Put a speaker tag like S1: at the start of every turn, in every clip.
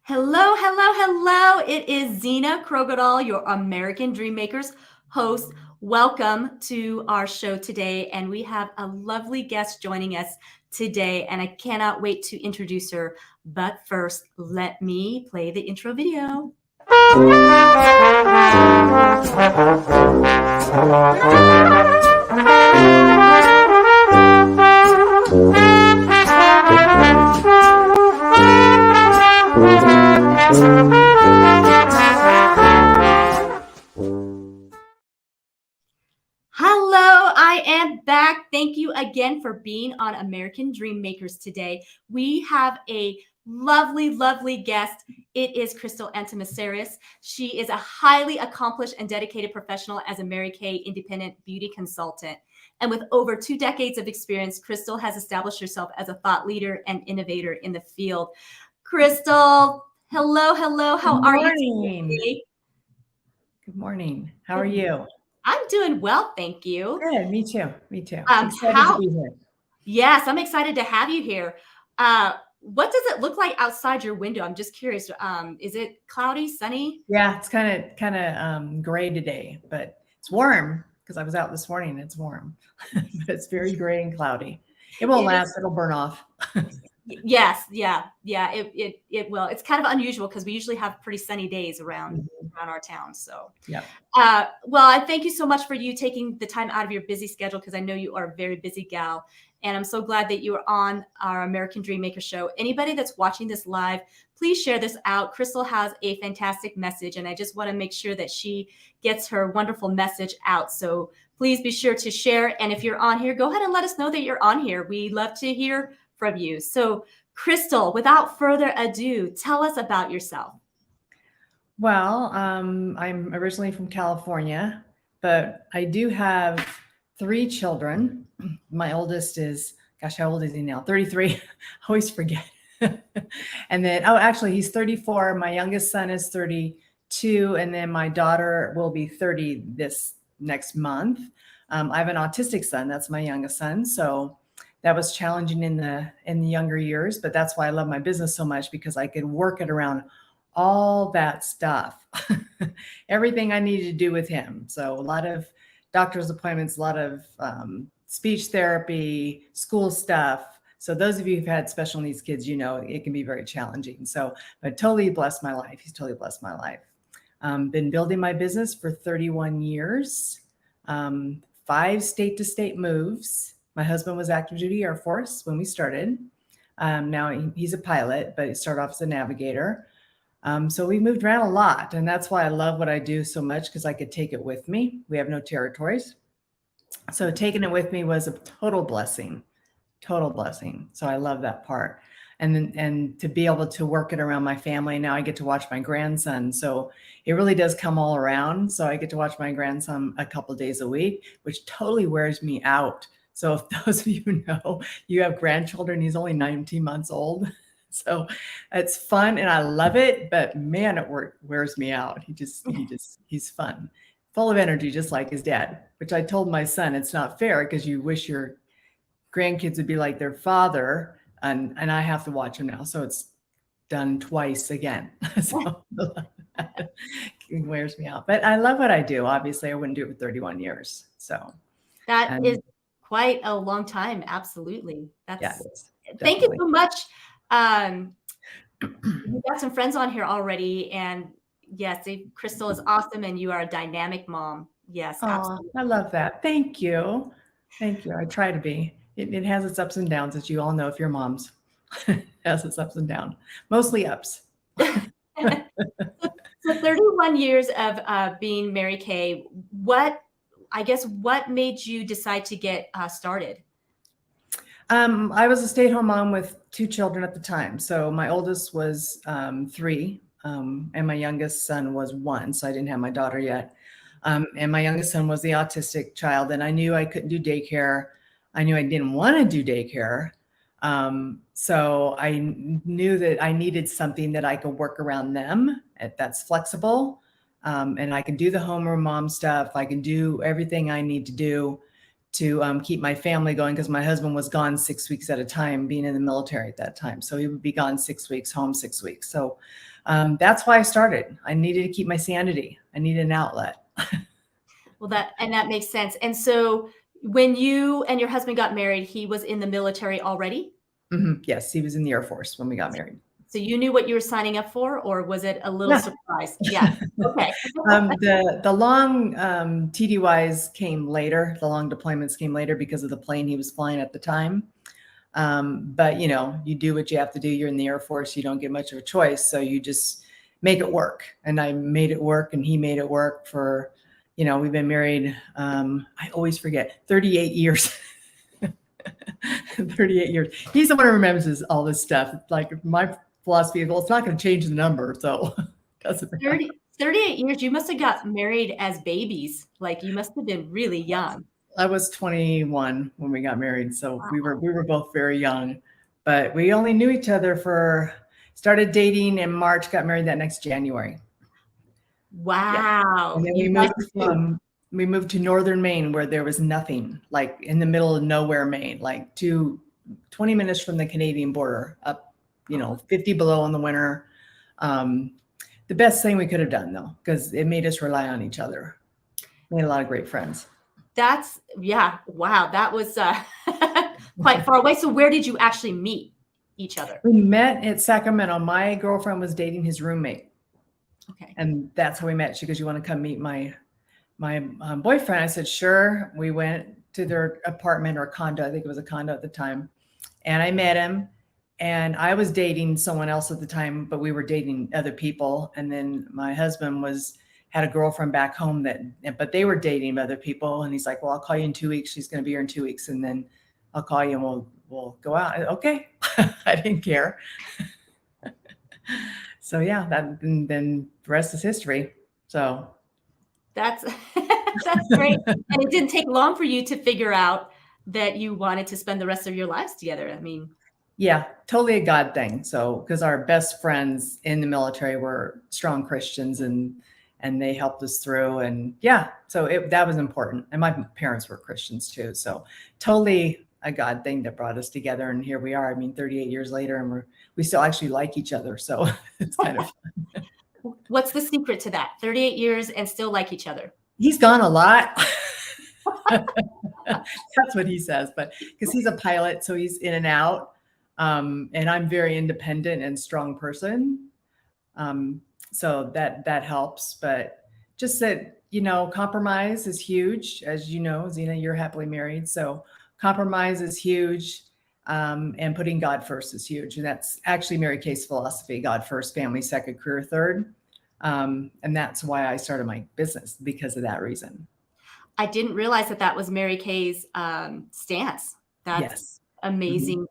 S1: Hello, hello, hello. It is Zena Krogodal, your American Dreammakers host. Welcome to our show today. And we have a lovely guest joining us today. And I cannot wait to introduce her. But first, let me play the intro video. Hello, I am back. Thank you again for being on American Dreammakers today. We have a lovely, lovely guest. It is Christel Antimisiaris. She is a highly accomplished and dedicated professional as a Mary Kay independent beauty consultant. And with over 2 decades of experience, Christel has established herself as a thought leader and innovator in the field. Christel, hello, hello. How are you today?
S2: Good morning. How are you?
S1: I'm doing well, thank you.
S2: Good. Me too. Me too. Excited to be here.
S1: Yes, I'm excited to have you here. What does it look like outside your window? I'm just curious. Is it cloudy, sunny?
S2: Yeah, it's kind of gray today, but it's warm because I was out this morning and it's warm. But it's very gray and cloudy. It won't last. It'll burn off.
S1: Yes, yeah, it will. It's kind of unusual because we usually have pretty sunny days around our town. So,
S2: yeah.
S1: Well, I thank you so much for you taking the time out of your busy schedule because I know you are a very busy gal, and I'm so glad that you are on our American Dreammaker show. Anybody that's watching this live, please share this out. Christel has a fantastic message, and I just want to make sure that she gets her wonderful message out. So please be sure to share. And if you're on here, go ahead and let us know that you're on here. We love to hear from you. So, Christel, without further ado, tell us about yourself.
S2: Well, I'm originally from California, but I do have 3 children. My oldest is, gosh, how old is he now? 33. I always forget. And then, actually, he's 34. My youngest son is 32. And then my daughter will be 30 this next month. I have an autistic son. That's my youngest son. So that was challenging in the younger years, but that's why I love my business so much, because I could work it around all that stuff, everything I needed to do with him. So a lot of doctor's appointments, a lot of speech therapy, school stuff. So those of you who've had special needs kids, you know, it can be very challenging. So, but totally blessed my life. He's totally blessed my life. Been building my business for 31 years, 5 state-to-state moves. My husband was active duty Air Force when we started. Now he's a pilot, but he started off as a navigator. So we moved around a lot, and that's why I love what I do so much, because I could take it with me. We have no territories. So taking it with me was a total blessing. So I love that part. And to be able to work it around my family. Now I get to watch my grandson. So it really does come all around. So I get to watch my grandson a couple of days a week, which totally wears me out. So if those of you know you have grandchildren, he's only 19 months old. So it's fun and I love it, but man, it wears me out. He's fun, full of energy, just like his dad, which I told my son, it's not fair because you wish your grandkids would be like their father, and I have to watch him now. So it's done twice again. So it wears me out, but I love what I do. Obviously I wouldn't do it for 31 years. So
S1: that is quite a long time. Absolutely. Thank you so much. We've got some friends on here already, and yes, Christel is awesome, and you are a dynamic mom. Yes, absolutely.
S2: I love that. Thank you. I try to be. It has its ups and downs, as you all know if you're moms. It has its ups and downs, mostly ups.
S1: So 31 years of being Mary Kay, what made you decide to get started?
S2: I was a stay-at-home mom with 2 children at the time. So my oldest was 3, and my youngest son was 1. So I didn't have my daughter yet. And my youngest son was the autistic child, and I knew I couldn't do daycare. I knew I didn't want to do daycare. So I knew that I needed something that I could work around them that's flexible. And I can do the homeroom mom stuff. I can do everything I need to do to keep my family going, because my husband was gone 6 weeks at a time, being in the military at that time. So he would be gone 6 weeks, home 6 weeks. So that's why I started. I needed to keep my sanity. I needed an outlet.
S1: Well, that makes sense. And so when you and your husband got married, he was in the military already?
S2: Yes, he was in the Air Force when we got married.
S1: So you knew what you were signing up for, or was it a little
S2: Yeah.
S1: surprise? Yeah. Okay.
S2: The long TDYs came later. The long deployments came later because of the plane he was flying at the time. But you know, you do what you have to do. You're in the Air Force. You don't get much of a choice. So you just make it work. And I made it work, and he made it work for, you know, we've been married. I always forget, 38 years. 38 years. He's the one who remembers all this stuff. Like my philosophy is, well, it's not going to change the number. So doesn't matter.
S1: 38 years. You must have got married as babies. Like you must have been really young.
S2: I was 21 when we got married. So we were both very young, but we only knew each other started dating in March, got married that next January.
S1: Wow.
S2: Yeah. And then we moved to northern Maine, where there was nothing, like in the middle of nowhere, Maine, like 20 minutes from the Canadian border, up, you know, 50 below in the winter. The best thing we could have done, though, because it made us rely on each other. We had a lot of great friends.
S1: Yeah. Wow. That was quite far away. So where did you actually meet each other?
S2: We met at Sacramento. My girlfriend was dating his roommate.
S1: Okay.
S2: And that's how we met. She goes, "You want to come meet my boyfriend?" I said, "Sure." We went to their apartment or condo. I think it was a condo at the time. And I met him, and I was dating someone else at the time, but we were dating other people. And then my husband had a girlfriend back home but they were dating other people. And he's like, "Well, I'll call you in 2 weeks. She's going to be here in 2 weeks. And then I'll call you and we'll go out." Okay. I didn't care. So yeah, then the rest is history. So
S1: that's great. And it didn't take long for you to figure out that you wanted to spend the rest of your lives together. I mean,
S2: yeah, totally a God thing. So, because our best friends in the military were strong Christians, and they helped us through. And yeah, so that was important. And my parents were Christians too. So totally a God thing that brought us together. And here we are. I mean, 38 years later, and we still actually like each other. So it's kind of fun.
S1: What's the secret to that? 38 years and still like each other?
S2: He's gone a lot. That's what he says, but because he's a pilot, so he's in and out. And I'm very independent and strong person. So that helps, but just that, you know, compromise is huge. As you know, Zena, you're happily married. So compromise is huge. And putting God first is huge. And that's actually Mary Kay's philosophy: God first, family second, career third. And that's why I started my business, because of that reason.
S1: I didn't realize that was Mary Kay's stance. That's amazing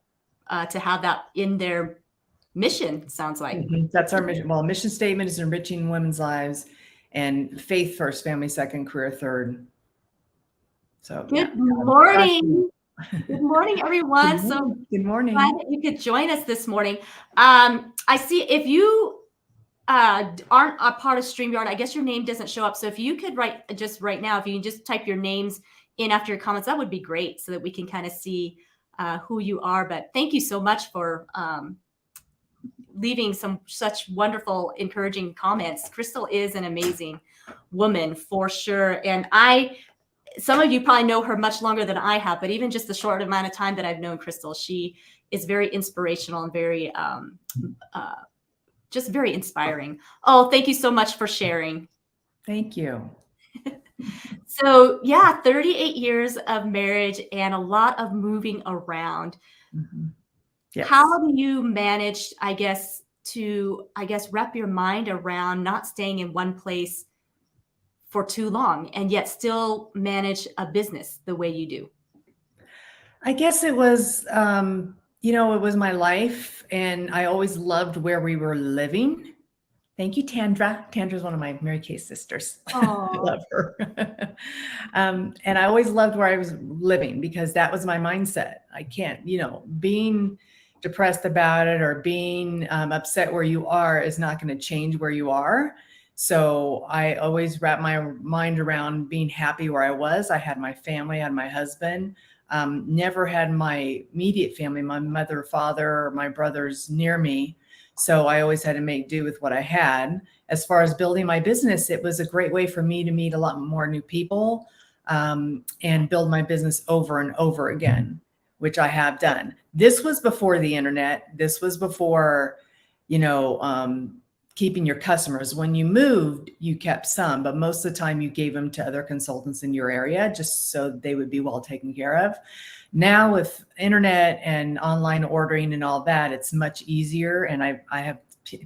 S1: to have that in their mission, sounds like.
S2: That's our mission. Well, mission statement is enriching women's lives, and faith first, family second, career third. So
S1: good morning. Good morning, everyone.
S2: Good morning.
S1: Glad that you could join us this morning. I see if you aren't a part of StreamYard, I guess your name doesn't show up. So if you could write just right now, if you can just type your names in after your comments, that would be great, so that we can kind of see who you are. But thank you so much for leaving such wonderful, encouraging comments. Christel is an amazing woman for sure. And some of you probably know her much longer than I have, but even just the short amount of time that I've known Christel, she is very inspirational and very, just very inspiring. Oh, thank you so much for sharing.
S2: Thank you.
S1: So yeah, 38 years of marriage and a lot of moving around. Yes. How do you manage, to wrap your mind around not staying in one place for too long and yet still manage a business the way you do?
S2: I guess it was, it was my life, and I always loved where we were living. Thank you, Tandra. Tandra's one of my Mary Kay sisters. I love her. And I always loved where I was living, because that was my mindset. I can't, being depressed about it or being upset where you are is not going to change where you are. So I always wrap my mind around being happy where I was. I had my family, I had my husband, never had my immediate family, my mother, father, or my brothers near me. So I always had to make do with what I had. As far as building my business, it was a great way for me to meet a lot more new people, and build my business over and over again, which I have done. This was before the internet. This was before, keeping your customers. When you moved, you kept some, but most of the time you gave them to other consultants in your area just so they would be well taken care of. Now with internet and online ordering and all that, it's much easier. And I have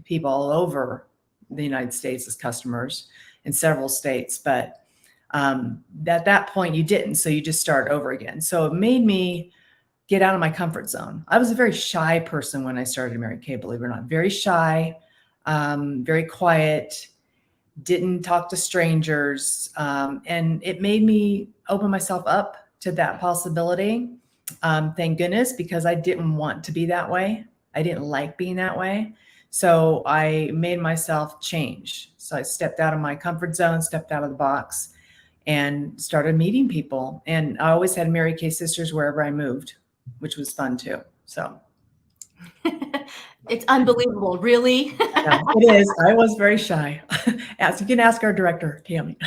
S2: people all over the United States as customers in several states, but at that point you didn't. So you just start over again. So it made me get out of my comfort zone. I was a very shy person when I started Mary Kay, believe it or not, very shy, very quiet, didn't talk to strangers. And it made me open myself up to that possibility. Thank goodness, because I didn't want to be that way. I didn't like being that way. So I made myself change. So I stepped out of my comfort zone, stepped out of the box, and started meeting people. And I always had Mary Kay sisters wherever I moved, which was fun too. So
S1: it's unbelievable, really.
S2: yeah, it is. I was very shy. As you can ask our director, Tammy.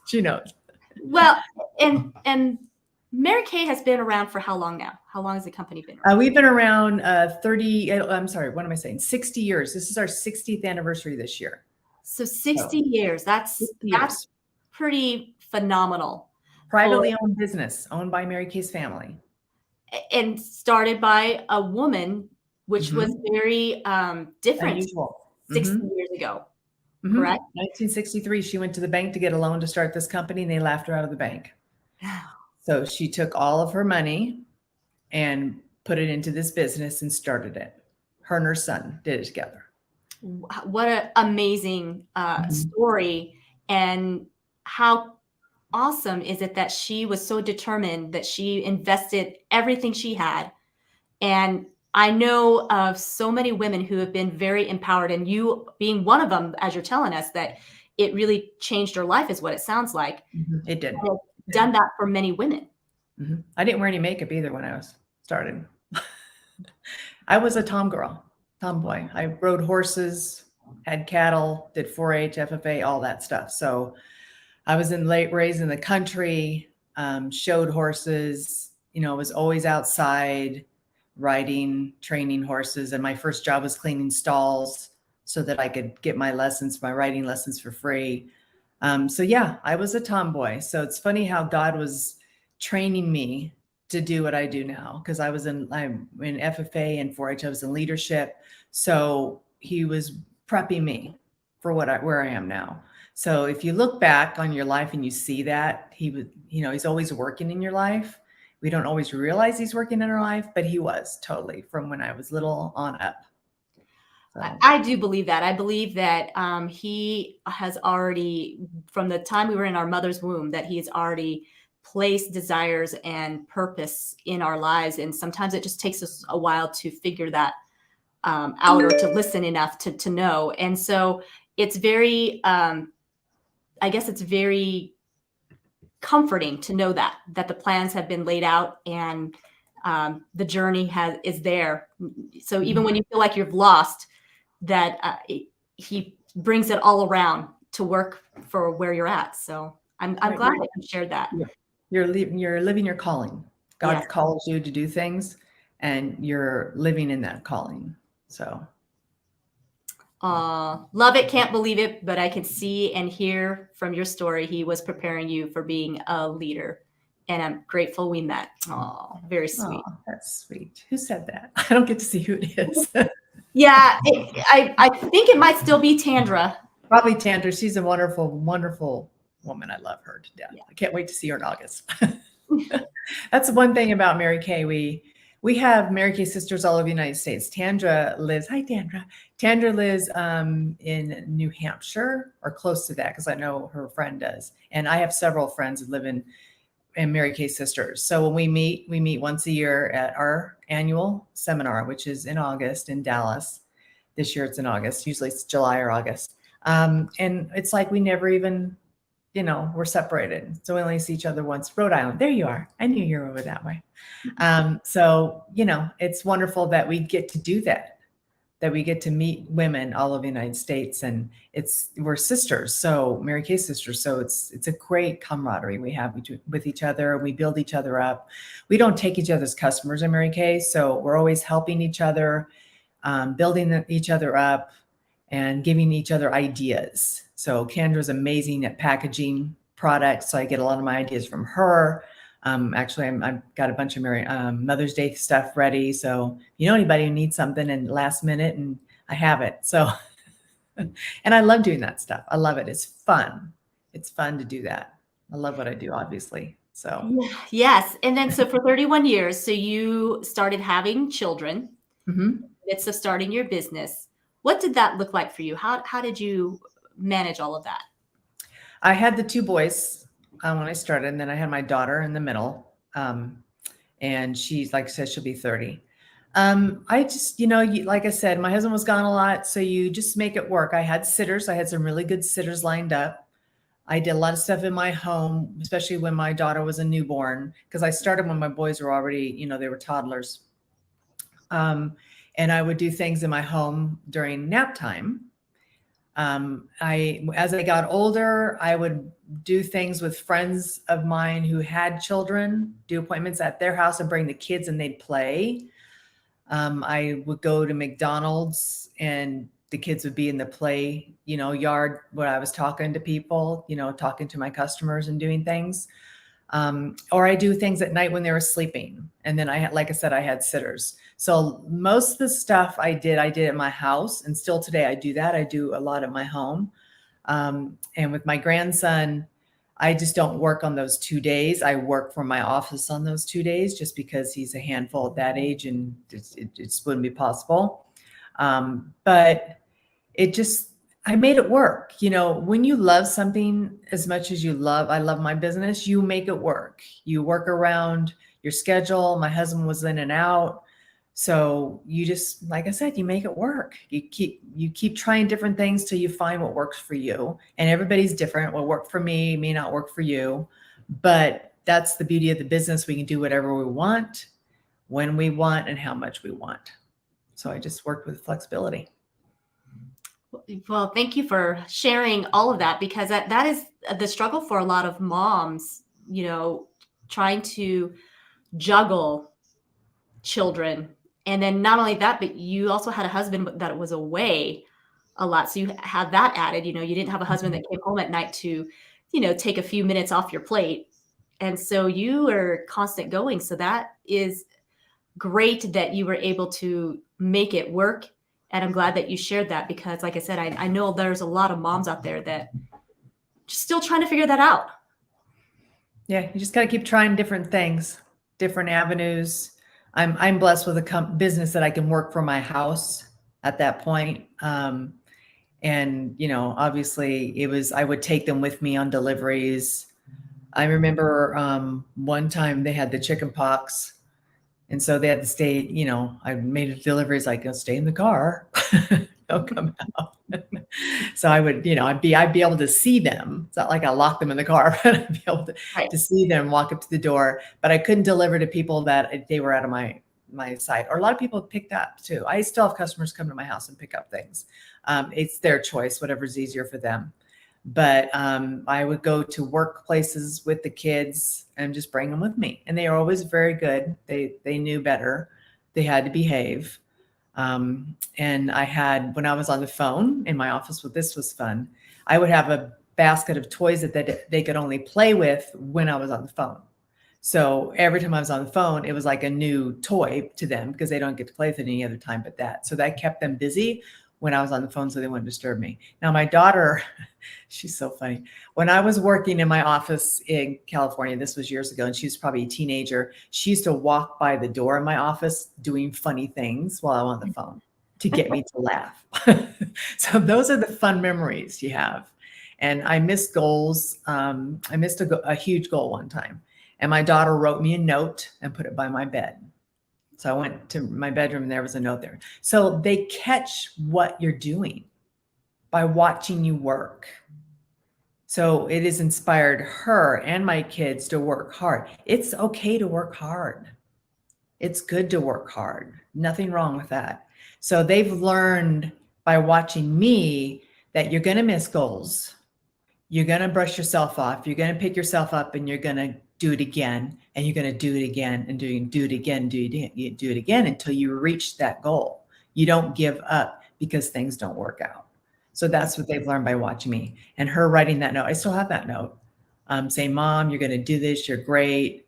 S2: She knows.
S1: Well, and Mary Kay has been around for how long now? How long has the company been around?
S2: We've been around 60 years. This is our 60th anniversary this year.
S1: So 60 years. That's pretty phenomenal.
S2: Privately owned business, owned by Mary Kay's family.
S1: And started by a woman, which was very different.
S2: Unusual.
S1: 60 years ago, correct?
S2: 1963, she went to the bank to get a loan to start this company, and they laughed her out of the bank. So she took all of her money and put it into this business and started it. Her and her son did it together.
S1: What an amazing story. And how awesome is it that she was so determined that she invested everything she had. And I know of so many women who have been very empowered, and you being one of them, as you're telling us, that it really changed her life is what it sounds like.
S2: It did.
S1: Done that for many women.
S2: I didn't wear any makeup either when I was started. I was a tomboy. I rode horses, had cattle, did 4-H, FFA, all that stuff. So I was raised in the country, showed horses, was always outside riding, training horses. And my first job was cleaning stalls so that I could get my riding lessons for free. So yeah, I was a tomboy. So it's funny how God was training me to do what I do now, because I'm in FFA and 4-H. I was in leadership. So he was prepping me for where I am now. So if you look back on your life and you see that he's always working in your life. We don't always realize he's working in our life, but he was totally from when I was little on up. So.
S1: I do believe that. I believe that he has already, from the time we were in our mother's womb, that he has already placed desires and purpose in our lives. And sometimes it just takes us a while to figure that out, or to listen enough to know. And so it's very, I guess it's very comforting to know that the plans have been laid out, and the journey is there. So even when you feel like you've lost, that he brings it all around to work for where you're at. So I'm glad that you shared that.
S2: You're living your calling. God calls you to do things, and you're living in that calling. So
S1: love it. Can't believe it, but I can see and hear from your story, he was preparing you for being a leader, and I'm grateful we met. Oh, very sweet.
S2: Oh, that's sweet. Who said that? I don't get to see who it is.
S1: Yeah, I think it might still be Tandra.
S2: Probably Tandra. She's a wonderful, wonderful woman. I love her to death. Yeah. I can't wait to see her in August. That's one thing about Mary Kay. We have Mary Kay sisters all over the United States. Tandra lives. Hi, Tandra. Tandra lives in New Hampshire, or close to that, because I know her friend does. And I have several friends that live in Mary Kay sisters. So when we meet once a year at our annual seminar, which is in August in Dallas. This year it's in August. Usually it's July or August. And it's like we never even, we're separated. So we only see each other once. Rhode Island, there you are. I knew you were over that way. So, it's wonderful that we get to do that we get to meet women all over the United States, and we're sisters. So Mary Kay sisters. So it's a great camaraderie we have with each other. We build each other up. We don't take each other's customers in Mary Kay. So we're always helping each other, building each other up, and giving each other ideas. So Kendra's amazing at packaging products. So I get a lot of my ideas from her. Actually, I've got a bunch of Mother's Day stuff ready. So if you know anybody who needs something and last minute, and I have it. So, and I love doing that stuff. I love it. It's fun. It's fun to do that. I love what I do, obviously. So
S1: yes. And then, so for 31 years, so you started having children in the midst of starting your business. What did that look like for you? How did you manage all of that?
S2: I had the 2 boys when I started, and then I had my daughter in the middle. And she's, like I said, she'll be 30. I just, like I said, my husband was gone a lot. So you just make it work. I had sitters. I had some really good sitters lined up. I did a lot of stuff in my home, especially when my daughter was a newborn, because I started when my boys were already, they were toddlers. And I would do things in my home during nap time. As I got older, I would do things with friends of mine who had children, do appointments at their house and bring the kids and they'd play. I would go to McDonald's and the kids would be in the play, yard where I was talking to people, talking to my customers and doing things. Or I do things at night when they were sleeping. And then like I said, I had sitters. So most of the stuff I did at my house, and still today I do that. I do a lot at my home. And with my grandson, I just don't work on those 2 days. I work from my office on those 2 days just because he's a handful at that age and it just wouldn't be possible. But I made it work. When you love something as much as I love my business, you make it work. You work around your schedule. My husband was in and out. So you just, like I said, you make it work. You keep trying different things till you find what works for you. And everybody's different. What worked for me may not work for you, but that's the beauty of the business. We can do whatever we want, when we want, and how much we want. So I just worked with flexibility.
S1: Well, thank you for sharing all of that, because that is the struggle for a lot of moms, trying to juggle children. And then not only that, but you also had a husband that was away a lot. So you had that added, you didn't have a husband that came home at night to, take a few minutes off your plate. And so you were constant going. So that is great that you were able to make it work. And I'm glad that you shared that, because like I said, I know there's a lot of moms out there that just still trying to figure that out.
S2: Yeah. You just got to keep trying different things, different avenues. I'm blessed with a business that I can work from my house at that point. And, obviously I would take them with me on deliveries. I remember one time they had the chicken pox. And so they had to stay, I made deliveries like, stay in the car, don't come out. So I would, I'd be able to see them. It's not like I locked them in the car, but I'd be able to see them walk up to the door. But I couldn't deliver to people that they were out of my site. Or a lot of people picked up too. I still have customers come to my house and pick up things. It's their choice, whatever's easier for them. But I would go to workplaces with the kids and just bring them with me. And they are always very good. They knew better. They had to behave. And I had, when I was on the phone in my office, this was fun. I would have a basket of toys that they could only play with when I was on the phone. So every time I was on the phone, it was like a new toy to them because they don't get to play with it any other time but that. So that kept them busy when I was on the phone, so they wouldn't disturb me. Now, my daughter, she's so funny. When I was working in my office in California, this was years ago, and she was probably a teenager, she used to walk by the door of my office doing funny things while I'm on the phone to get me to laugh. So those are the fun memories you have. And I missed goals. I missed a huge goal one time. And my daughter wrote me a note and put it by my bed. So I went to my bedroom and there was a note there. So they catch what you're doing. by watching you work. So it has inspired her and my kids to work hard. It's okay to work hard. It's good to work hard. Nothing wrong with that. So they've learned by watching me that you're going to miss goals. You're going to brush yourself off. You're going to pick yourself up and you're going to do it again. And you're going to do it again and do it again, do it again until you reach that goal. You don't give up because things don't work out. So that's what they've learned by watching me. And her writing that note, I still have that note, saying, Mom, you're going to do this. You're great.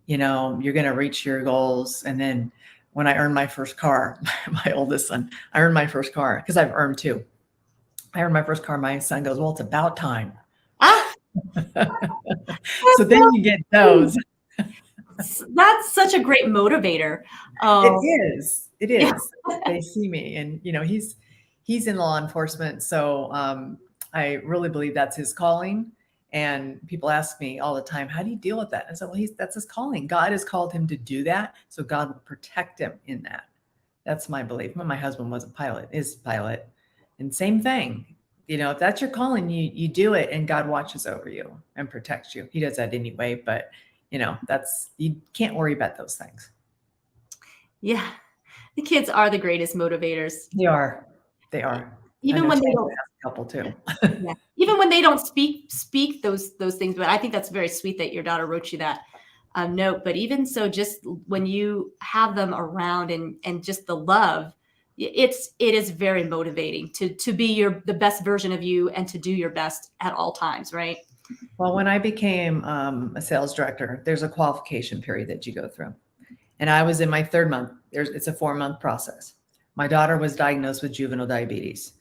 S2: You know, you're going to reach your goals. And then when I earned my first car, my oldest son, I earned my first car because I've earned two. I earned my first car. My son goes, well, it's about time. So then you get those.
S1: That's such a great motivator.
S2: It is.
S1: Yeah.
S2: They see me, and you know, he's in law enforcement. So I really believe that's his calling. And people ask me all the time, how do you deal with that? I said, well, that's his calling. God has called him to do that. So God will protect him in that. That's my belief. My husband was a pilot, is a pilot. And same thing. You know, if that's your calling, you do it and God watches over you and protects you. He does that anyway, but you know, you can't worry about those things.
S1: Yeah. The kids are the greatest motivators.
S2: They are.
S1: Even when they don't
S2: a couple too.
S1: Yeah. Even when they don't speak those things, but I think that's very sweet that your daughter wrote you that note. But even so, just when you have them around and just the love, it is very motivating to be the best version of you and to do your best at all times, right?
S2: Well, when I became a sales director, there's a qualification period that you go through. And I was in my third month. It's a 4-month process. My daughter was diagnosed with juvenile diabetes.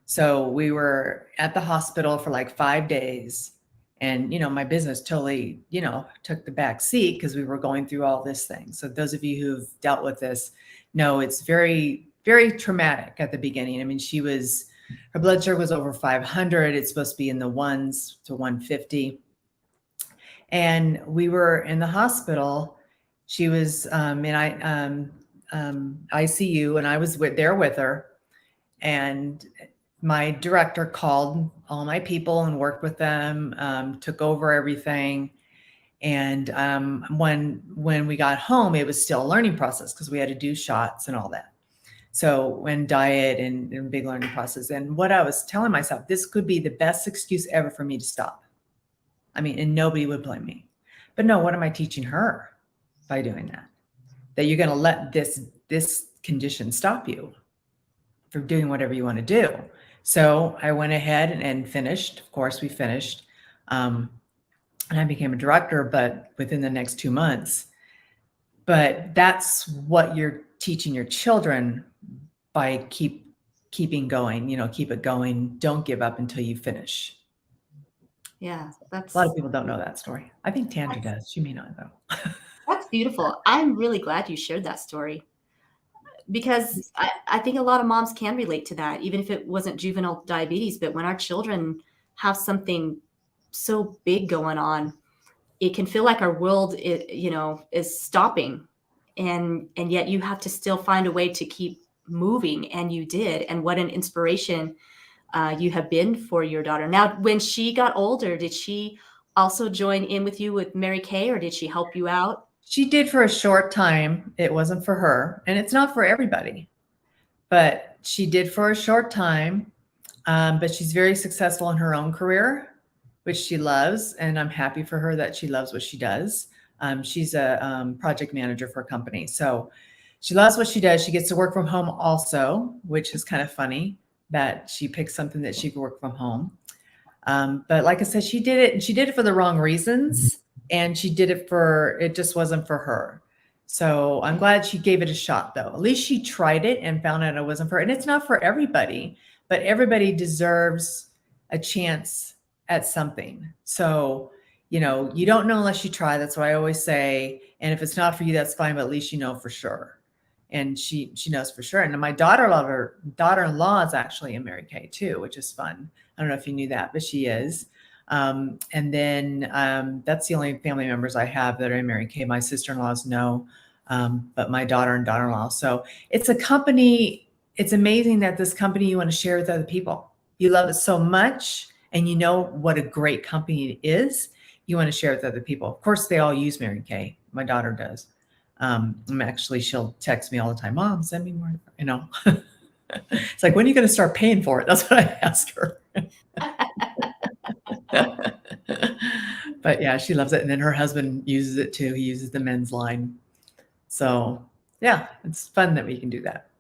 S2: So we were at the hospital for like 5 days. And, you know, my business totally, you know, took the back seat because we were going through all this thing. So those of you who've dealt with this know it's very, very traumatic at the beginning. I mean, her blood sugar was over 500. It's supposed to be in the 1s to 150. And we were in the hospital. She was in ICU, and I was there with her. And my director called all my people and worked with them, took over everything. And when we got home, it was still a learning process because we had to do shots and all that. So when diet and big learning process. And what I was telling myself, this could be the best excuse ever for me to stop. I mean, and nobody would blame me. But no, what am I teaching her by doing that? That you're going to let this condition stop you from doing whatever you want to do. So I went ahead and finished. Of course, we finished. And I became a director, but within the next 2 months. But that's what you're teaching your children by keeping going, you know, keep it going. Don't give up until you finish.
S1: Yeah,
S2: a lot of people don't know that story. I think Tandra does. She may not though.
S1: That's beautiful. I'm really glad you shared that story because I think a lot of moms can relate to that, even if it wasn't juvenile diabetes. But when our children have something so big going on, it can feel like our world, is stopping, and yet you have to still find a way to keep moving, and you did. And what an inspiration you have been for your daughter. Now, when she got older, did she also join in with you with Mary Kay, or did she help you out?
S2: She did for a short time. It wasn't for her, and it's not for everybody, but she did for a short time. But she's very successful in her own career, which she loves. And I'm happy for her that she loves what she does. She's a project manager for a company. So she loves what she does. She gets to work from home also, which is kind of funny that she picked something that she could work from home. But like I said, she did it, and she did it for the wrong reasons. And she did it just wasn't for her. So I'm glad she gave it a shot though. At least she tried it and found out it wasn't for her. And it's not for everybody, but everybody deserves a chance at something. So, you know, you don't know unless you try. That's what I always say. And if it's not for you, that's fine, but at least you know for sure. And she knows for sure. And my daughter-in-law is actually a Mary Kay too, which is fun. I don't know if you knew that, but she is. And then that's the only family members I have that are in Mary Kay. My sister-in-laws know, but my daughter and daughter-in-law. So it's a company. It's amazing that this company you want to share with other people. you love it so much, and you know what a great company it is, you want to share it with other people. Of course, they all use Mary Kay. My daughter does. Actually, she'll text me all the time, Mom, send me more, you know. It's like, when are you going to start paying for it? That's what I asked her. But yeah, she loves it. And then her husband uses it too. He uses the men's line. So yeah, it's fun that we can do that.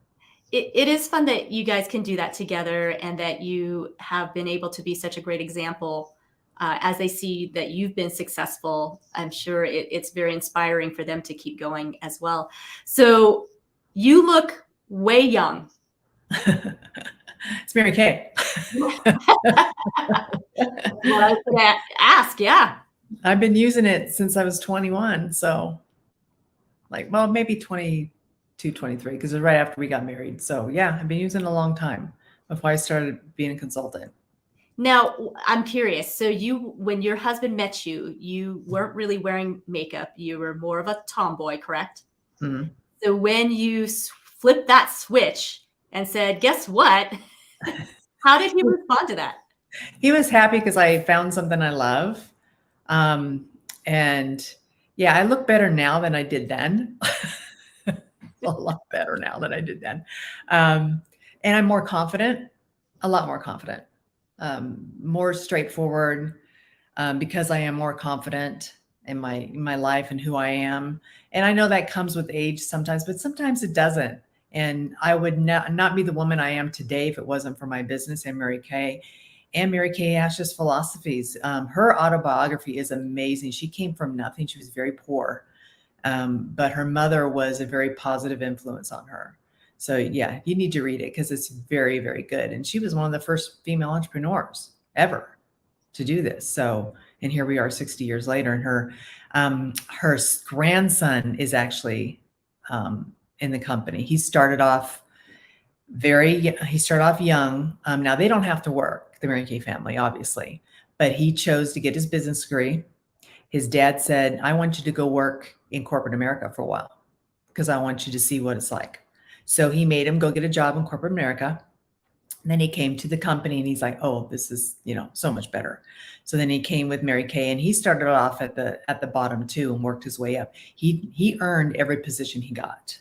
S1: It is fun that you guys can do that together, and that you have been able to be such a great example as they see that you've been successful. I'm sure it's very inspiring for them to keep going as well. So you look way young.
S2: It's Mary Kay.
S1: What I was going to ask, yeah.
S2: I've been using it since I was 21. So like, well, maybe 22, 23, because it was right after we got married. So yeah, I've been using it a long time before I started being a consultant.
S1: Now, I'm curious. So when your husband met you, you weren't really wearing makeup. You were more of a tomboy, correct?
S2: Mm-hmm.
S1: So when you flipped that switch and said, guess what? How did he respond to that?
S2: He was happy because I found something I love. And yeah, I look better now than I did then. A lot better now than I did then. And I'm more confident, a lot more confident, more straightforward, because I am more confident in my life and who I am. And I know that comes with age sometimes, but sometimes it doesn't. And I would not be the woman I am today if it wasn't for my business and Mary Kay. And Mary Kay Ash's philosophies. Her autobiography is amazing. She came from nothing. She was very poor. But her mother was a very positive influence on her. So yeah, you need to read it because it's very, very good. And she was one of the first female entrepreneurs ever to do this. So, and here we are 60 years later, and her grandson is actually in the company. He started off young. Now they don't have to work, the Mary Kay family, obviously, but he chose to get his business degree. His dad said, I want you to go work in corporate America for a while because I want you to see what it's like. So he made him go get a job in corporate America. And then he came to the company and he's like, oh, this is, so much better. So then he came with Mary Kay, and he started off at the bottom too and worked his way up. He earned every position he got.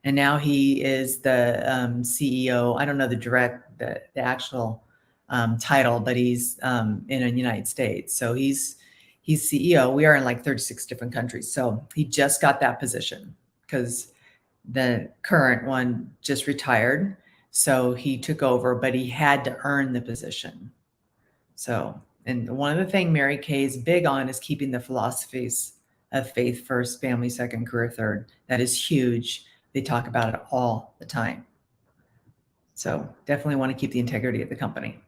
S2: And now he is the CEO. I don't know the actual title, but he's in the United States. So he's CEO. We are in like 36 different countries. So he just got that position because the current one just retired. So he took over, but he had to earn the position. So, and one of the things Mary Kay is big on is keeping the philosophies of faith first, family second, career third. That is huge. They talk about it all the time. So definitely want to keep the integrity of the company.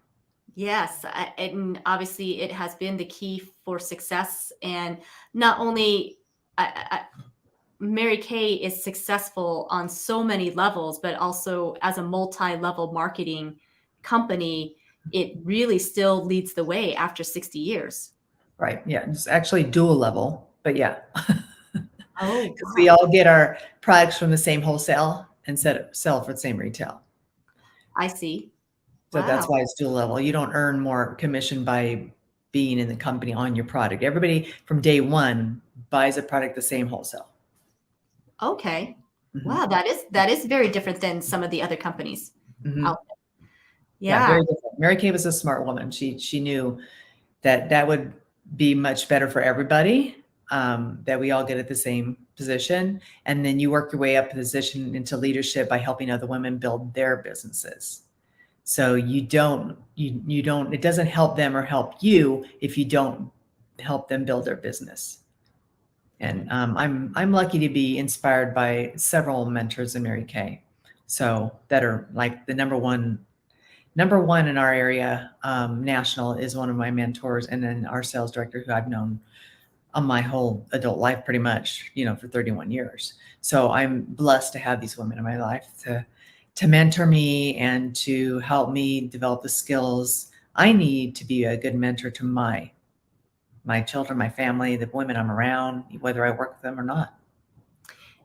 S1: Yes. And obviously it has been the key for success. And not only Mary Kay is successful on so many levels, but also as a multi-level marketing company, it really still leads the way after 60 years.
S2: Right. Yeah. It's actually dual level, but yeah.
S1: Oh,
S2: because we all get our products from the same wholesale and sell for the same retail.
S1: I see.
S2: So
S1: Wow.
S2: that's why it's dual level. You don't earn more commission by being in the company on your product. Everybody from day one buys a product the same wholesale.
S1: Okay.
S2: Mm-hmm.
S1: Wow, that is very different than some of the other companies out there.
S2: Yeah, very different. Mary Kay was a smart woman. She knew that would be much better for everybody, that we all get at the same position. And then you work your way up position into leadership by helping other women build their businesses. So it doesn't help them or help you if you don't help them build their business. And I'm lucky to be inspired by several mentors in Mary Kay. So that are like the number one in our area, national, is one of my mentors. And then our sales director, who I've known on my whole adult life, pretty much, for 31 years. So I'm blessed to have these women in my life to mentor me and to help me develop the skills I need to be a good mentor to my children, my family, the women I'm around, whether I work with them or not.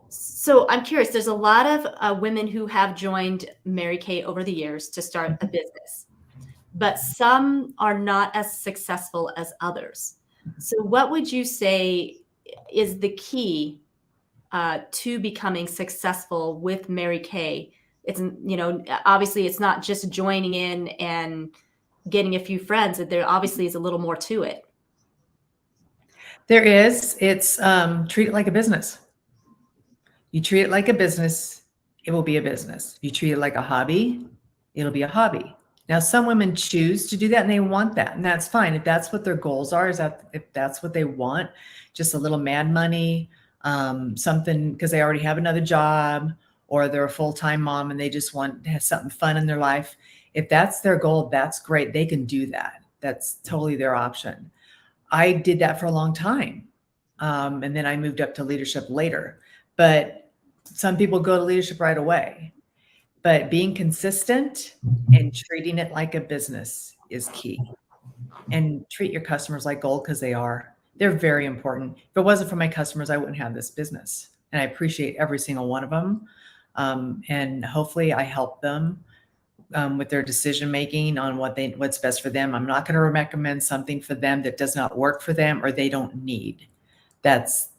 S1: So I'm curious, there's a lot of women who have joined Mary Kay over the years to start a business. but some are not as successful as others. So what would you say is the key to becoming successful with Mary Kay? It's, obviously it's not just joining in and getting a few friends. There obviously is a little more to it.
S2: There is. It's treat it like a business. You treat it like a business, it will be a business. You treat it like a hobby, it'll be a hobby. Now, some women choose to do that and they want that, and that's fine. If that's what their goals are, if that's what they want, just a little mad money, something because they already have another job, or they're a full-time mom and they just want to have something fun in their life. If that's their goal, that's great. They can do that. That's totally their option. I did that for a long time. And then I moved up to leadership later. But some people go to leadership right away. But being consistent and treating it like a business is key. And treat your customers like gold, because they are. They're very important. If it wasn't for my customers, I wouldn't have this business. And I appreciate every single one of them. And hopefully I help them with their decision making on what's best for them. I'm not going to recommend something for them that does not work for them or they don't need. That's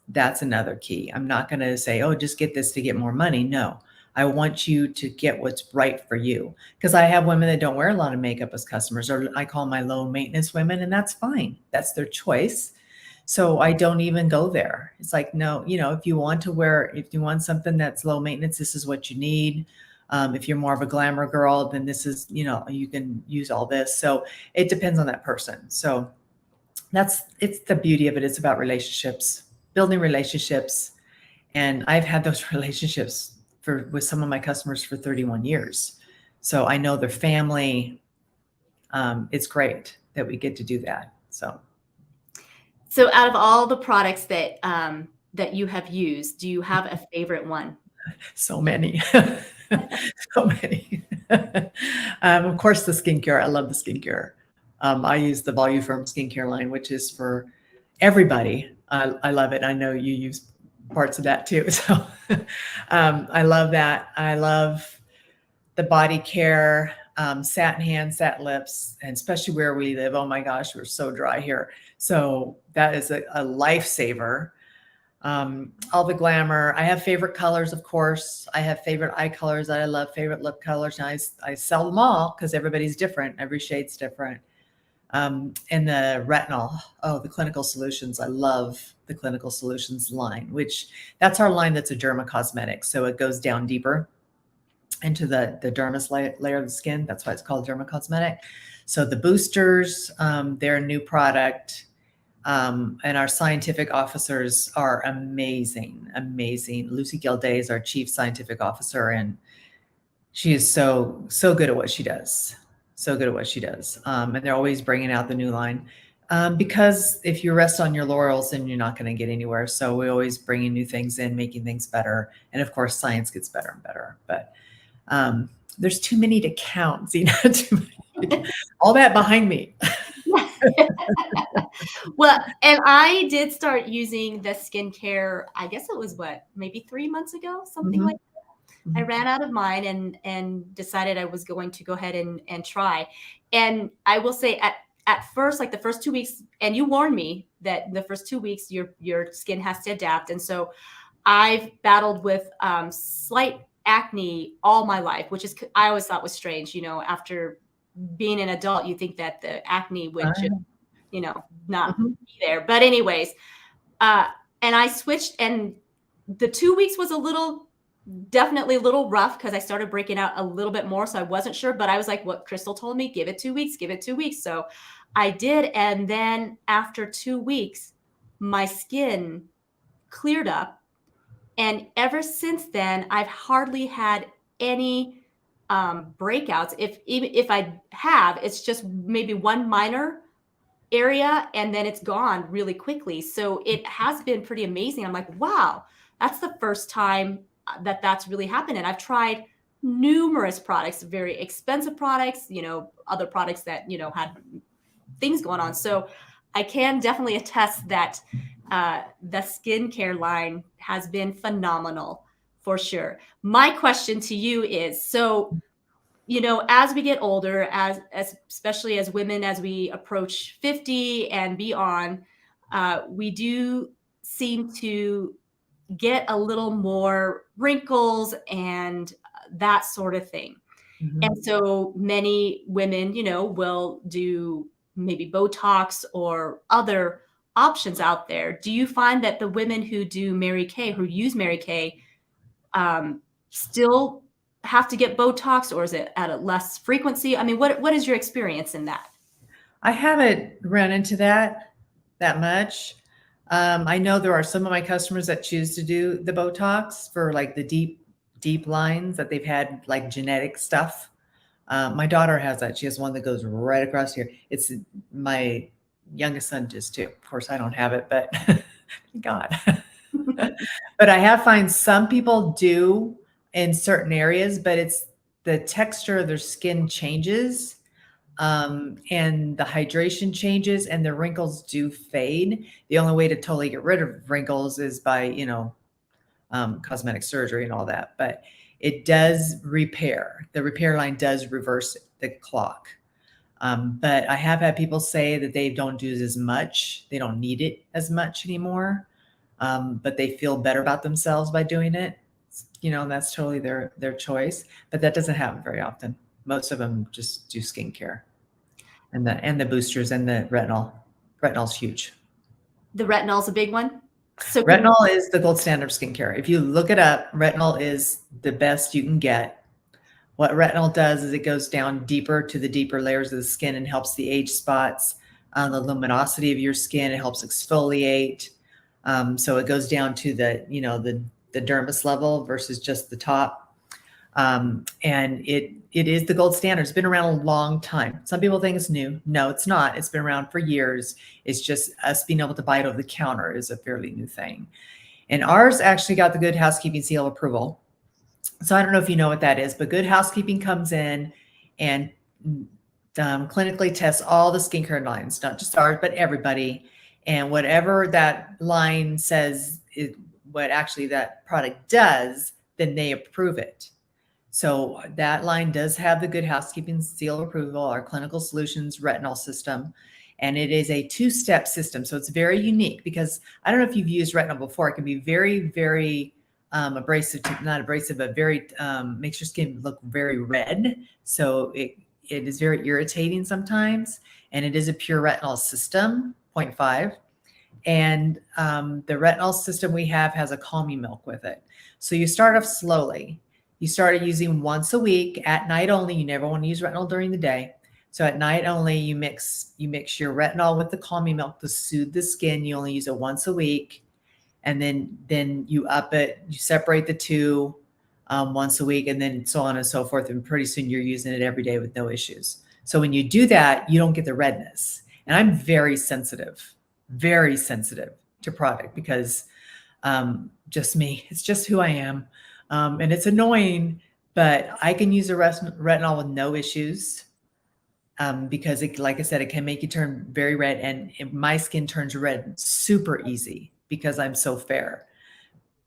S2: another key. I'm not going to say, oh, just get this to get more money. No, I want you to get what's right for you, because I have women that don't wear a lot of makeup as customers, or I call my low maintenance women, and that's fine. That's their choice. So I don't even go there. It's like, no, if you want something that's low maintenance, this is what you need. If you're more of a glamour girl, then this is, you can use all this. So it depends on that person. So it's the beauty of it. It's about relationships, building relationships. And I've had those relationships with some of my customers for 31 years. So I know their family. It's great that we get to do that.
S1: So out of all the products that you have used, do you have a favorite one?
S2: So many. So many. Of course, the skincare. I love the skincare. I use the Voluform skincare line, which is for everybody. I love it. I know you use parts of that too. So I love that. I love the body care, satin hands, satin lips, and especially where we live. Oh my gosh, we're so dry here. So that is a lifesaver. All the glamour. I have favorite colors, of course. I have favorite eye colors that I love, favorite lip colors. And I sell them all because everybody's different. Every shade's different. And the retinol. Oh, the clinical solutions. I love the clinical solutions line, which that's our line that's a dermacosmetic. So it goes down deeper into the dermis layer of the skin. That's why it's called dermacosmetic. So the boosters, they're a new product. And our scientific officers are amazing. Lucy Gilday is our chief scientific officer, and she is so good at what she does. And they're always bringing out the new line, because if you rest on your laurels, then you're not going to get anywhere. So we're always bringing new things in, making things better. And of course, science gets better and better. But there's too many to count, Zena. All that behind me.
S1: Well, and I did start using the skincare, I guess it was maybe 3 months ago, something like that. I ran out of mine and decided I was going to go ahead and try. And I will say at first, like the first 2 weeks, and you warned me that the first 2 weeks your skin has to adapt. And so I've battled with slight acne all my life, which is, I always thought was strange. After being an adult, you think that the acne would just, not be there. But anyways, and I switched, and the 2 weeks was definitely a little rough because I started breaking out a little bit more. So I wasn't sure, but I was like, what Christel told me, give it 2 weeks, give it 2 weeks. So I did. And then after 2 weeks, my skin cleared up. And ever since then, I've hardly had any breakouts. If I have, it's just maybe one minor area, and then it's gone really quickly. So it has been pretty amazing. I'm like, wow, that's the first time that's really happened. And I've tried numerous products, very expensive products, other products that, had things going on. So I can definitely attest that the skincare line has been phenomenal for sure. My question to you is, so you know, as we get older, as especially as women, as we approach 50 and beyond, we do seem to get a little more wrinkles and that sort of thing.
S2: Mhm.
S1: And so many women, you know, will do maybe Botox or other options out there. Do you find that the women who do Mary Kay, who use Mary Kay, still have to get Botox, or is it at a less frequency? I mean, what is your experience in that?
S2: I haven't run into that much. I know there are some of my customers that choose to do the Botox for like the deep lines that they've had like genetic stuff. My daughter has that. She has one that goes right across here. It's my youngest son does too. Of course, I don't have it, but thank God. But I have find some people do in certain areas, but it's the texture of their skin changes, and the hydration changes, and the wrinkles do fade. The only way to totally get rid of wrinkles is by, you know, cosmetic surgery and all that, but it does repair. The repair line does reverse the clock. But I have had people say that they don't do it as much. They don't need it as much anymore. But they feel better about themselves by doing it. You know, and that's totally their choice. But that doesn't happen very often. Most of them just do skincare, and the boosters and the retinol. Retinol's huge.
S1: The retinol's a big one. So
S2: Retinol is the gold standard of skincare. If you look it up, retinol is the best you can get. What retinol does is it goes down deeper to the deeper layers of the skin and helps the age spots, the luminosity of your skin. It helps exfoliate. So it goes down to the, you know, the dermis level versus just the top. And it is the gold standard. It's been around a long time. Some people think it's new. No, it's not. It's been around for years. It's just us being able to buy it over the counter is a fairly new thing. And ours actually got the Good Housekeeping seal of approval. So I don't know if you know what that is, but Good Housekeeping comes in and clinically tests all the skincare lines, not just ours, but everybody. And whatever that line says is what actually that product does, then they approve it. So that line does have the Good Housekeeping seal of approval, our clinical solutions retinol system. And it is a two-step system. So it's very unique because I don't know if you've used retinol before. It can be very, very abrasive, not abrasive, but very, makes your skin look very red. So it is very irritating sometimes. And it is a pure retinol system, 0.5. And the retinol system we have has a calming milk with it. So you start off slowly. You started using once a week at night only. You never want to use retinol during the day. So at night only, you mix your retinol with the calming milk to soothe the skin. You only use it once a week. And then you up it, you separate the two once a week, and then so on and so forth. And pretty soon you're using it every day with no issues. So when you do that, you don't get the redness. And I'm very sensitive to product because just me, it's just who I am. And it's annoying, but I can use a retinol with no issues because it, like I said, it can make you turn very red, and my skin turns red super easy because I'm so fair.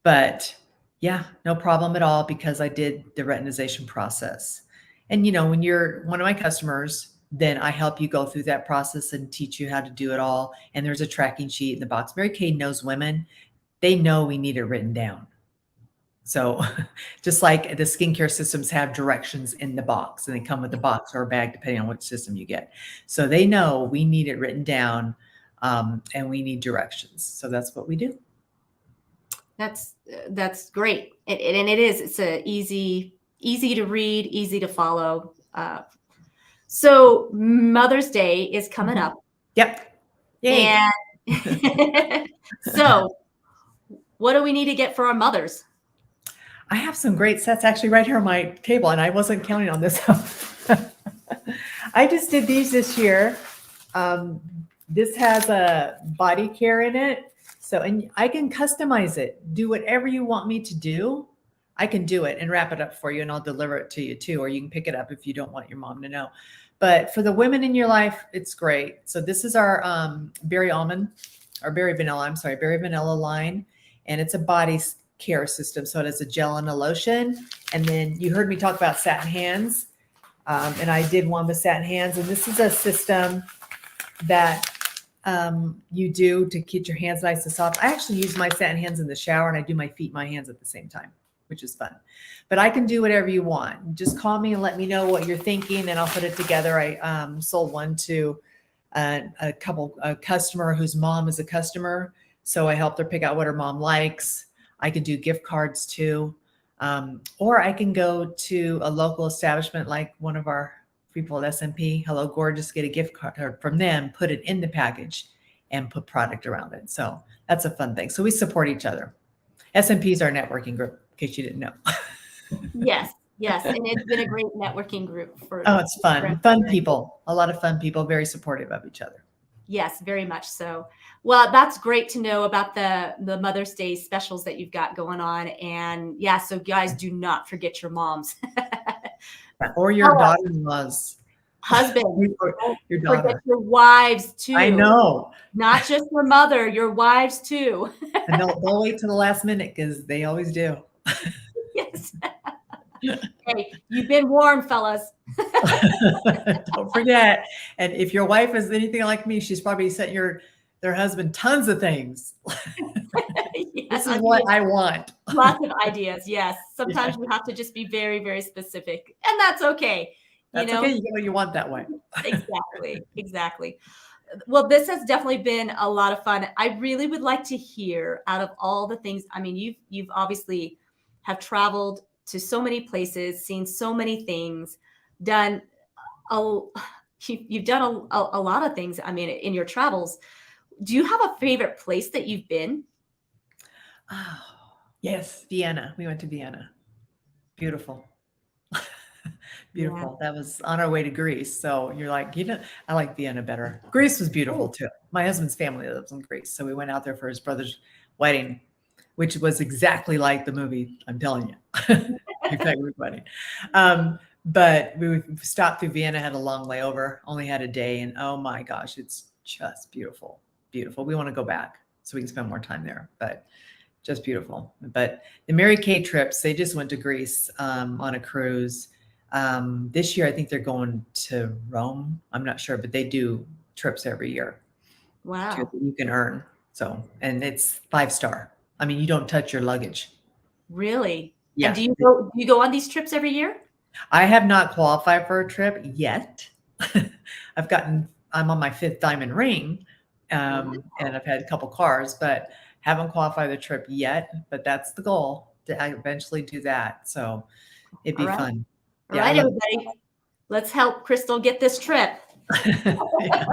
S2: But yeah, no problem at all because I did the retinization process. And, you know, when you're one of my customers, then I help you go through that process and teach you how to do it all. And there's a tracking sheet in the box. Mary Kay knows women. They know we need it written down. So just like the skincare systems have directions in the box, and they come with the box or a bag, depending on which system you get. So they know we need it written down, and we need directions. So that's what we do.
S1: That's great. And it's a easy to read, easy to follow. So Mother's Day is coming up.
S2: Yep. Yay.
S1: And so what do we need to get for our mothers?
S2: I have some great sets actually right here on my table, and I wasn't counting on this. I just did these this year. This has a body care in it. So, and I can customize it, do whatever you want me to do. I can do it and wrap it up for you, and I'll deliver it to you too, or you can pick it up if you don't want your mom to know. But for the women in your life, it's great. So this is our berry vanilla line, and it's a body care system. So it has a gel and a lotion. And then you heard me talk about satin hands. And I did one with satin hands. And this is a system that you do to get your hands nice and soft. I actually use my satin hands in the shower, and I do my feet, my hands at the same time, which is fun. But I can do whatever you want. Just call me and let me know what you're thinking, and I'll put it together. I sold one to a customer whose mom is a customer. So I helped her pick out what her mom likes. I could do gift cards too. Or I can go to a local establishment like one of our people at SMP, Hello Gorgeous, get a gift card from them, put it in the package, and put product around it. So that's a fun thing. So we support each other. SMP is our networking group, in case you didn't know.
S1: Yes, yes. And it's been a great networking group for.
S2: Oh, it's fun. Fun people. A lot of fun people, very supportive of each other.
S1: Yes, very much so. Well, that's great to know about the Mother's Day specials that you've got going on. And yeah, so guys, do not forget your moms.
S2: Or your daughter-in-laws.
S1: Husband.
S2: Your daughter.
S1: Forget your wives too.
S2: I know.
S1: Not just your mother, your wives too.
S2: And they'll wait to the last minute because they always do.
S1: Yes. Hey, you've been warned, fellas.
S2: Don't forget. And if your wife is anything like me, she's probably sent their husband tons of things.
S1: Yes,
S2: This is what I want.
S1: Lots of ideas. Yes. Sometimes you have to just be very, very specific, and that's okay.
S2: That's okay. You get what you want that way.
S1: Exactly. Exactly. Well, this has definitely been a lot of fun. I really would like to hear, out of all the things, I mean, you've obviously have traveled to so many places, seen so many things, you've done a lot of things. I mean, in your travels, do you have a favorite place that you've been?
S2: Oh, yes, Vienna. We went to Vienna. Beautiful. Beautiful. Yeah. That was on our way to Greece. So you're like, I like Vienna better. Greece was beautiful too. My husband's family lives in Greece. So we went out there for his brother's wedding, which was exactly like the movie, I'm telling you. Wedding. But we stopped through Vienna, had a long layover, only had a day. And oh my gosh, it's just beautiful. Beautiful. We want to go back so we can spend more time there, but just beautiful. But the Mary Kay trips, they just went to Greece on a cruise. This year, I think they're going to Rome. I'm not sure, but they do trips every year.
S1: Wow.
S2: You can earn. So, and it's 5-star. I mean, you don't touch your luggage. Really? Yeah.
S1: And do you go on these trips every year?
S2: I have not qualified for a trip yet. I'm on my 5th diamond ring, and I've had a couple cars, but haven't qualified the trip yet. But that's the goal, to eventually do that. So it'd be fun.
S1: All right, everybody, let's help Christel get this trip.
S2: Yeah.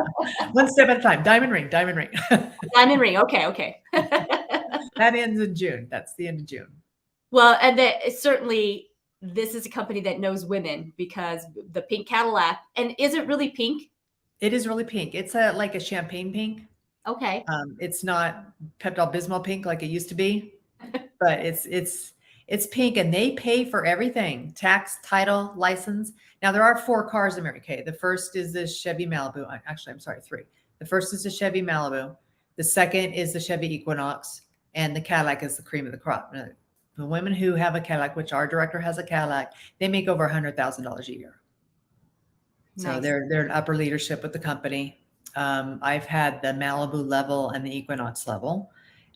S2: One step at a time. Diamond ring.
S1: Diamond ring. Okay.
S2: That ends in June. That's the end of June.
S1: Well, and certainly this is a company that knows women, because the pink Cadillac. And is it really pink?
S2: It is really pink. It's like a champagne pink.
S1: Okay.
S2: It's not Pepto-Bismol pink like it used to be, but it's pink, and they pay for everything: tax, title, license. Now there are 4 cars in Mary Kay. The first is the Chevy Malibu. Actually, I'm sorry, 3. The first is the Chevy Malibu. The second is the Chevy Equinox, and the Cadillac is the cream of the crop. Now, the women who have a Cadillac, which our director has a Cadillac, they make over $100,000 a year. Nice. So they're in upper leadership with the company. I've had the Malibu level and the Equinox level,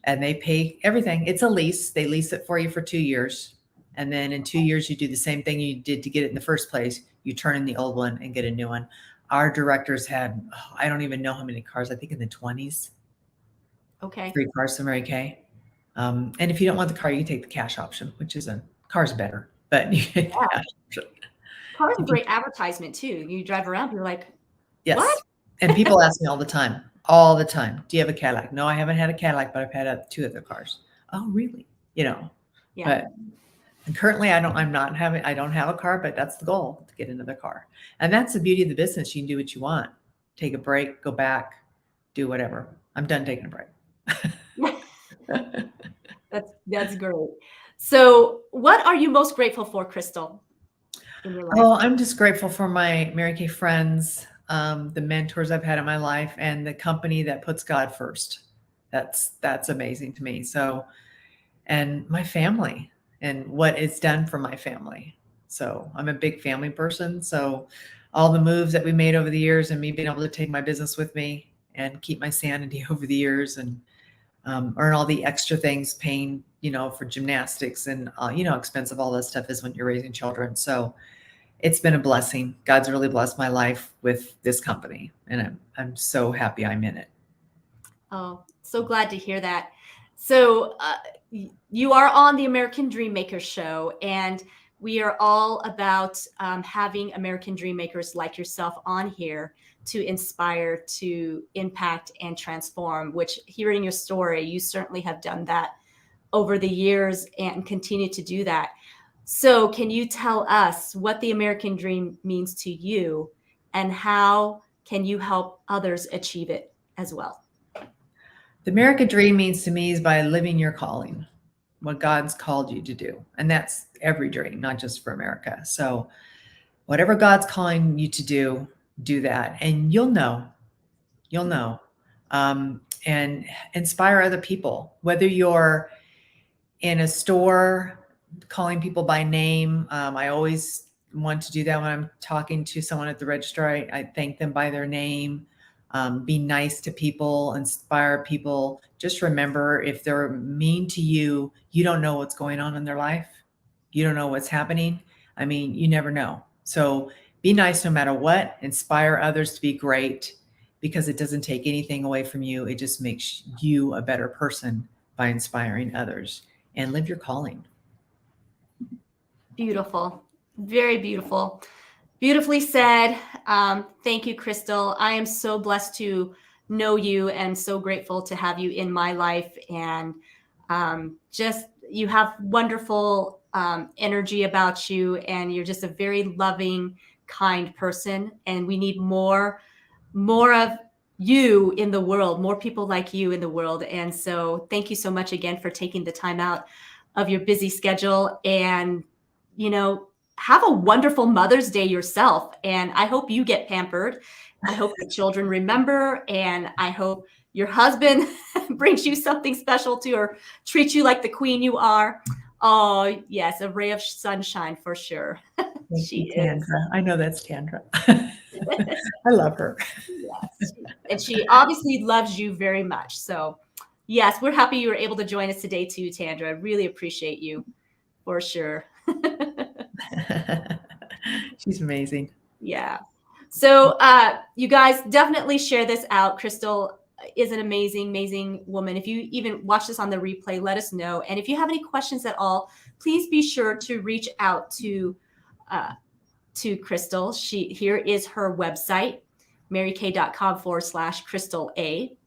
S2: and they pay everything. It's a lease. They lease it for you for 2 years. And then in 2 years, you do the same thing you did to get it in the first place. You turn in the old one and get a new one. Our directors had, I don't even know how many cars, I think in the 20s.
S1: Okay.
S2: 3 cars to Mary Kay. And if you don't want the car, you can take the cash option, which isn't, car's better, but you get the cash option.
S1: Car's a great advertisement too. You drive around, you're like,
S2: yes. What? And people ask me all the time, do you have a Cadillac? No, I haven't had a Cadillac, but I've had 2 other cars. Oh, really? Yeah. But and currently I don't have a car, but that's the goal, to get another car. And that's the beauty of the business. You can do what you want. Take a break, go back, do whatever. I'm done taking a break.
S1: That's great. So what are you most grateful for, Christel, in your life?
S2: Oh, I'm just grateful for my Mary Kay friends, the mentors I've had in my life, and the company that puts God first. That's amazing to me. So, and my family and what it's done for my family. So I'm a big family person. So all the moves that we made over the years and me being able to take my business with me and keep my sanity over the years and earn all the extra things, paying, for gymnastics and, expensive, all that stuff is when you're raising children. So it's been a blessing. God's really blessed my life with this company, and I'm so happy I'm in it.
S1: Oh, so glad to hear that. So you are on the American Dream Maker show, and we are all about having American Dream Makers like yourself on here to inspire, to impact, and transform, which hearing your story, you certainly have done that over the years and continue to do that. So can you tell us what the American Dream means to you and how can you help others achieve it as well?
S2: The American dream means to me is by living your calling, what God's called you to do. And that's every dream, not just for America. So whatever God's calling you to do that. And you'll know, and inspire other people, whether you're in a store calling people by name. I always want to do that when I'm talking to someone at the register. I thank them by their name. Be nice to people, inspire people. Just remember, if they're mean to you, you don't know what's going on in their life. You don't know what's happening. I mean, you never know. So be nice no matter what. Inspire others to be great, because it doesn't take anything away from you. It just makes you a better person by inspiring others, and live your calling.
S1: Beautiful. Very beautiful. Beautifully said. Thank you, Christel. I am so blessed to know you and so grateful to have you in my life. And just, you have wonderful energy about you, and you're just a very loving, kind person. And we need more of you in the world, more people like you in the world. And so thank you so much again for taking the time out of your busy schedule, and, have a wonderful Mother's Day yourself. And I hope you get pampered. I hope the children remember, and I hope your husband brings you something special too, or treats you like the queen you are. Oh, yes, a ray of sunshine for sure. She is.
S2: Tandra. I know that's Tandra. I love her.
S1: Yes. And she obviously loves you very much. So yes, we're happy you were able to join us today too, Tandra. I really appreciate you for sure.
S2: She's amazing.
S1: Yeah. So you guys definitely share this out. Christel is an amazing, amazing woman. If you even watch this on the replay, let us know. And if you have any questions at all, please be sure to reach out to Christel. Here is her website, marykay.com/Christel A.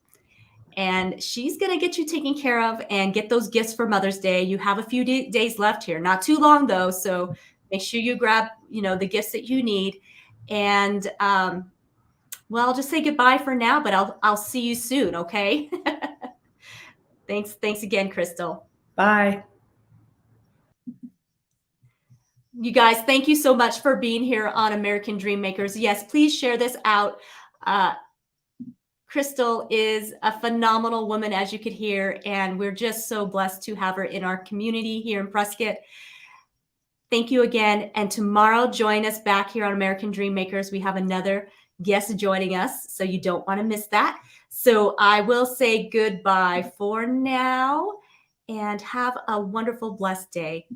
S1: And she's going to get you taken care of and get those gifts for Mother's Day. You have a few days left here, not too long though. So make sure you grab, the gifts that you need. And well, I'll just say goodbye for now, but I'll see you soon. Okay. Thanks again, Christel.
S2: Bye.
S1: You guys, thank you so much for being here on American Dream Makers. Yes, please share this out. Christel is a phenomenal woman, as you could hear, and we're just so blessed to have her in our community here in Prescott. Thank you again. And tomorrow, join us back here on American Dream Makers. We have another guest joining us, so you don't want to miss that. So I will say goodbye for now, and have a wonderful, blessed day.